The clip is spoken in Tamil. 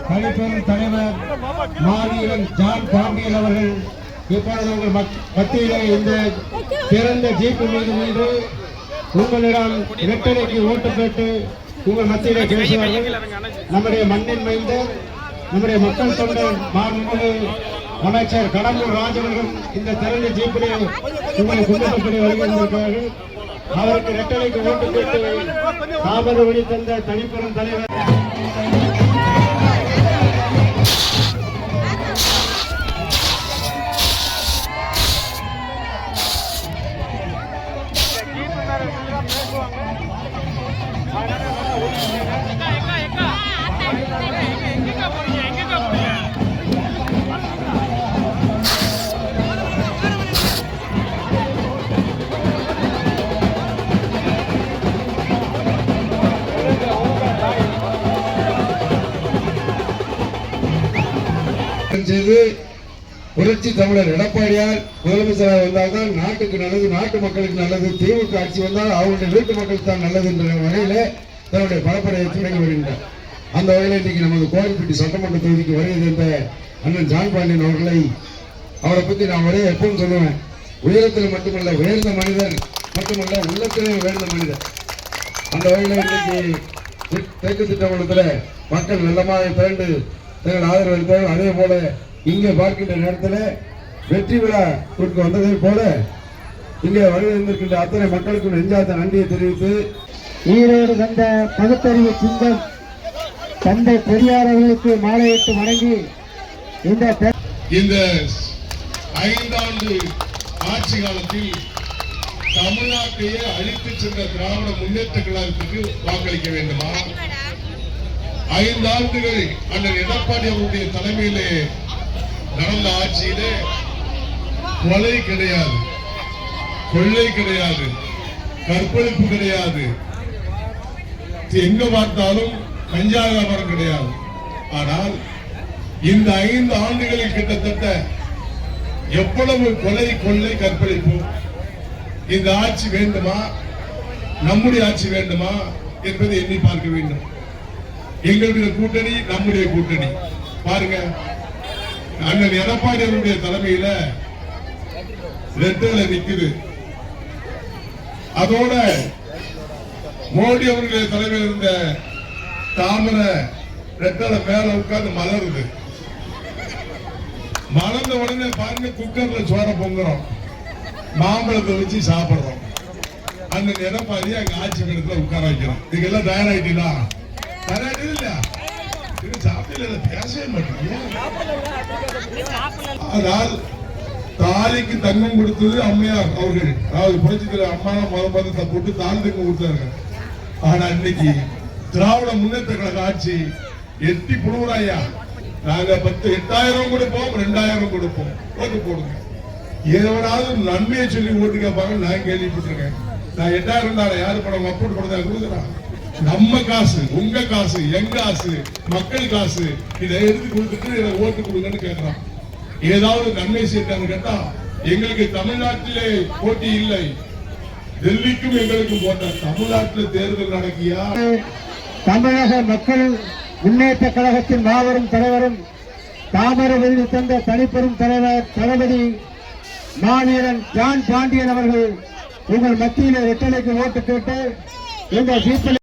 தனிப்பெரும் தலைவர் மாவீரன் ஜான் பாண்டியன் அவர்கள் இப்பொழுது உங்கள் மத்தியிலே இந்த திறந்த ஜீப்பு மீது நின்று உங்களிடம் இரட்டலைக்கு ஓட்டு கேட்டு உங்கள் மத்தியிலே பேசுவார்கள். நம்முடைய மண்ணின் மைந்தர், நம்முடைய மக்கள் தொண்டர் மாண்புமிகு அமைச்சர் கடம்பூர் ராஜ் அவர்கள் இந்த திறந்த ஜீப்பிலே உங்களை குடும்பப்படி வருகிறார்கள். அவருக்கு இரட்டலைக்கு ஓட்டு கேட்டு ஆதரவு வெளித்தந்த தனிப்பெரும் தலைவர் செய்து புரட்சி தமிழர் எடப்பாடியார் முதலமைச்சராக வந்தால்தான் நாட்டுக்கு நல்லது, நாட்டு மக்களுக்கு நல்லது. திமுக ஆட்சி வந்தால் அவருடைய வீட்டு மக்களுக்கு தான் நல்லது என்ற வகையில தன்னுடைய பரப்புரையை தொடங்கி வருகின்றார். அந்த வகையில் இன்றைக்கு நமது கோவில்பட்டி சட்டமன்ற தொகுதிக்கு வருகிறது என்ற அண்ணன் ஜான் பாண்டியன் அவரை பற்றி நான் ஒரே எப்பவும் சொல்லுவேன். உயரத்தில் மட்டுமல்ல, உயர்ந்த மனிதர் மட்டுமல்ல, உள்ளத்திலே உயர்ந்த மனிதர். அந்த வகையில் இன்றைக்கு தேக்கு திட்டமன்றத்தில் மக்கள் நல்லமாக திரண்டு தங்கள் ஆதரவு அளித்தார்கள். அதே போல இங்கே பார்க்கின்ற நேரத்தில் வெற்றி விழா கொடுக்க வந்ததை போல இங்கே வருகின்ற அத்தனை மக்களுக்கு நெஞ்சார்ந்த நன்றியை தெரிவித்து ஈரோடு வந்த பகுத்தறிவு சிங்கம் தந்தை பெரியார் அவர்களுக்கு மாலையிட்டு வணங்கி இந்த 5 ஆண்டு ஆட்சி காலத்தில் தமிழ்நாட்டையே அழித்து சென்ற திராவிட முன்னேற்ற கழகத்துக்கு வாக்களிக்க வேண்டுமா? 5 ஆண்டுகள் அண்ணன் எடப்பாடி அவருடைய தலைமையிலே நடந்த ஆட்சியிலே கொலை கிடையாது, கொள்ளை கிடையாது, கற்பழிப்பு கிடையாது, எங்க பார்த்தாலும் கஞ்சா வியாபாரம் கிடையாது. ஆனால் இந்த 5 ஆண்டுகளில் கிட்டத்தட்ட எவ்வளவு கொலை, கொள்ளை, கற்பழிப்பு. இந்த ஆட்சி வேண்டுமா, நம்முடைய ஆட்சி வேண்டுமா என்பதை எண்ணி பார்க்க வேண்டும். எங்களுடைய கூட்டணி நம்முடைய கூட்டணி. பாருங்க, அண்ணன் எடப்பாடி அவருடைய தலைமையில ரெட்டல நிக்குது. அதோட மோடி அவருடைய தலைமையில் இருந்த தாமரை ரெட்டல மேல உட்கார்ந்து மலருது. மலர்ந்த உடனே பாருங்க, குக்கர்ல சோற பொங்குறோம், மாம்பழத்தை வச்சு சாப்பிடுறோம். அண்ணன் எடப்பாடி அங்க ஆட்சி பீடத்துல உட்கார வைக்கிறோம். இதெல்லாம் தயாராயிட்டீங்களா? தாலிக்கு தங்கம் கொடுத்தது அம்மையார் அவர்கள். அதாவது புரட்சித்துல அம்மா மத போட்டு தாலி தங்கம் கொடுத்தாங்க. ஆனா இன்னைக்கு திராவிட முன்னேற்ற கழக ஆட்சி எட்டி புடுறாயா, நாங்க 8,000 கொடுப்போம், 2,000 கொடுப்போம், ஓட்டு போடுங்க. எவனாவது நன்மையை சொல்லி ஓட்டு கேட்பாங்க. நான் கேள்விப்பட்டிருக்கேன். நான் 8,000 தானே, யாரு படம் அப்போட்டு படம் கொடுக்குறான். நம்ம காசு, உங்க காசு, எங்க காசு, மக்கள் காசு, இதை எடுத்து கொடுத்துட்டு இதை ஓட்டு கொடுங்கன்னு கேட்கிறான். ஏதாவது நன்மை செய்தாங்க கேட்டா, எங்களுக்கு தமிழ்நாட்டிலே போட்டி இல்லை, டெல்லிக்கும் எங்களுக்கும் போட்ட தமிழ்நாட்டில் தேர்தல் நடக்கியா? தமிழக மக்கள் முன்னேற்ற கழகத்தின் மாபெரும் தலைவரும் தாமரை தந்த தனிப்பெரும் தலைவர் தளபதி மாவீரன் ஜான் பாண்டியன் அவர்கள் உங்கள் மத்தியில் இரட்டலைக்கு ஓட்டு கேட்டு இந்த ஜீப்பில்